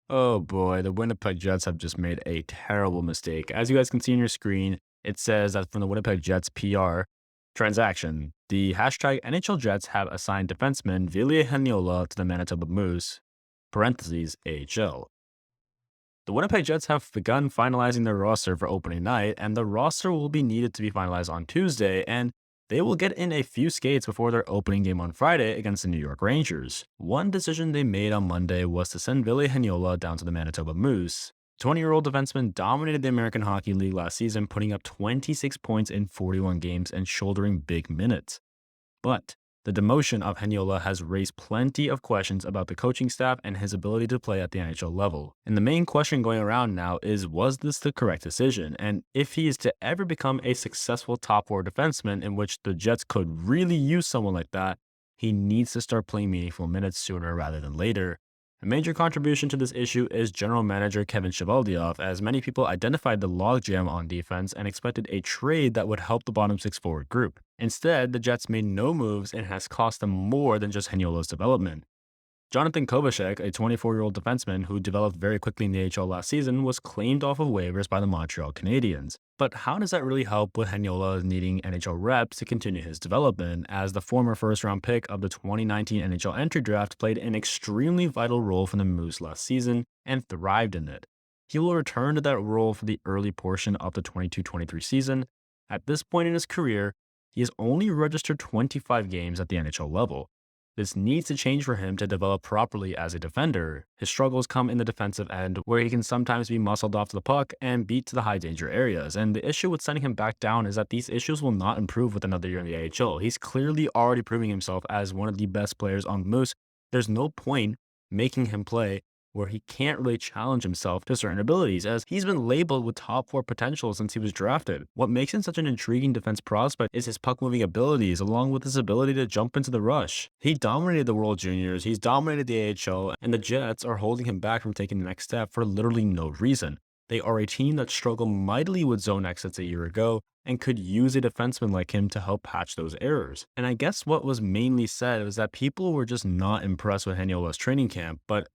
Oh boy, the Winnipeg Jets have just made a terrible mistake. As you guys can see on your screen, it says that from the Winnipeg Jets PR transaction, the hashtag NHL Jets have assigned defenseman Ville Heinola to the Manitoba Moose, parentheses AHL. The Winnipeg Jets have begun finalizing their roster for opening night, and the roster will be needed to be finalized on Tuesday, and they will get in a few skates before their opening game on Friday against the New York Rangers. One decision they made on Monday was to send Ville Heinola down to the Manitoba Moose. 20-year-old defenseman dominated the American Hockey League last season, putting up 26 points in 41 games and shouldering big minutes. But the demotion of Heinola has raised plenty of questions about the coaching staff and his ability to play at the NHL level. And the main question going around now is, was this the correct decision? And if he is to ever become a successful top four defenseman in which the Jets could really use someone like that, he needs to start playing meaningful minutes sooner rather than later. A major contribution to this issue is general manager Kevin Cheveldayoff, as many people identified the logjam on defense and expected a trade that would help the bottom six forward group. Instead, the Jets made no moves and has cost them more than just Heinola's development. Jonathan Kovacic, a 24-year-old defenseman who developed very quickly in the AHL last season, was claimed off of waivers by the Montreal Canadiens. But how does that really help with Heinola needing NHL reps to continue his development, as the former first-round pick of the 2019 NHL entry draft played an extremely vital role for the Moose last season and thrived in it? He will return to that role for the early portion of the 22-23 season. At this point in his career, he has only registered 25 games at the NHL level. This needs to change for him to develop properly as a defender. His struggles come in the defensive end, where he can sometimes be muscled off the puck and beat to the high danger areas. And the issue with sending him back down is that these issues will not improve with another year in the AHL. He's clearly already proving himself as one of the best players on the Moose. There's no point making him play where he can't really challenge himself to certain abilities, as he's been labeled with top four potential since he was drafted. What makes him such an intriguing defense prospect is his puck-moving abilities, along with his ability to jump into the rush. He dominated the World Juniors, he's dominated the AHL, and the Jets are holding him back from taking the next step for literally no reason. They are a team that struggled mightily with zone exits a year ago and could use a defenseman like him to help patch those errors. And I guess what was mainly said was that people were just not impressed with Heinola's training camp, but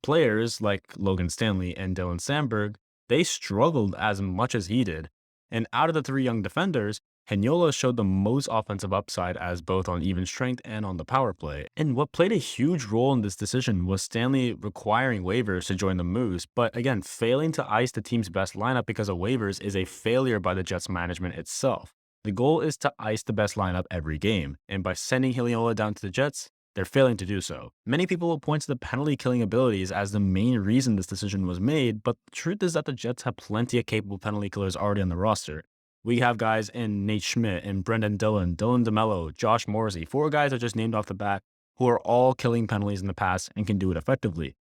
players like Logan Stanley and Dylan Samberg, they struggled as much as he did. And out of the three young defenders, Heinola showed the most offensive upside as both on even strength and on the power play. And what played a huge role in this decision was Stanley requiring waivers to join the Moose, but again, failing to ice the team's best lineup because of waivers is a failure by the Jets management itself. The goal is to ice the best lineup every game, and by sending Heinola down to the Jets, they're failing to do so. Many people will point to the penalty killing abilities as the main reason this decision was made, but the truth is that the Jets have plenty of capable penalty killers already on the roster. We have guys in Nate Schmidt and Brendan Dillon, Dylan DeMello, Josh Morrissey, four guys I just named off the bat who are all killing penalties in the past and can do it effectively.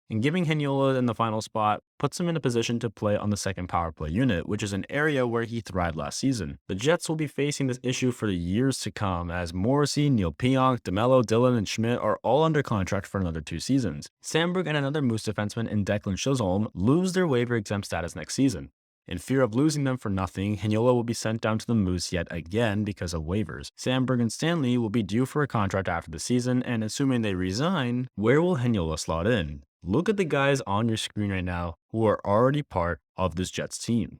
And giving Heinola in the final spot puts him in a position to play on the second power play unit, which is an area where he thrived last season. The Jets will be facing this issue for the years to come, as Morrissey, Neil Pionk, DeMello, Dillon, and Schmidt are all under contract for another 2 seasons. Samberg and another Moose defenseman in Declan Chisholm lose their waiver-exempt status next season. In fear of losing them for nothing, Heinola will be sent down to the Moose yet again because of waivers. Samberg and Stanley will be due for a contract after the season, and assuming they resign, where will Heinola slot in? Look at the guys on your screen right now who are already part of this Jets team.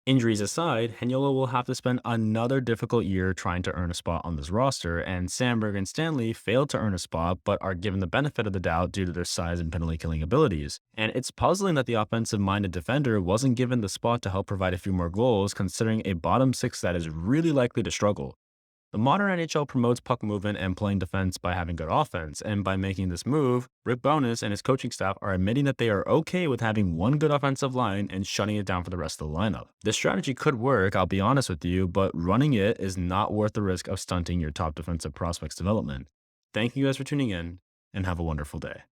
Injuries aside, Heinola will have to spend another difficult year trying to earn a spot on this roster, and Samberg and Stanley failed to earn a spot but are given the benefit of the doubt due to their size and penalty killing abilities. And it's puzzling that the offensive-minded defender wasn't given the spot to help provide a few more goals, considering a bottom six that is really likely to struggle. The modern NHL promotes puck movement and playing defense by having good offense, and by making this move, Rick Bowness and his coaching staff are admitting that they are okay with having one good offensive line and shutting it down for the rest of the lineup. This strategy could work, I'll be honest with you, but running it is not worth the risk of stunting your top defensive prospects' development. Thank you guys for tuning in, and have a wonderful day.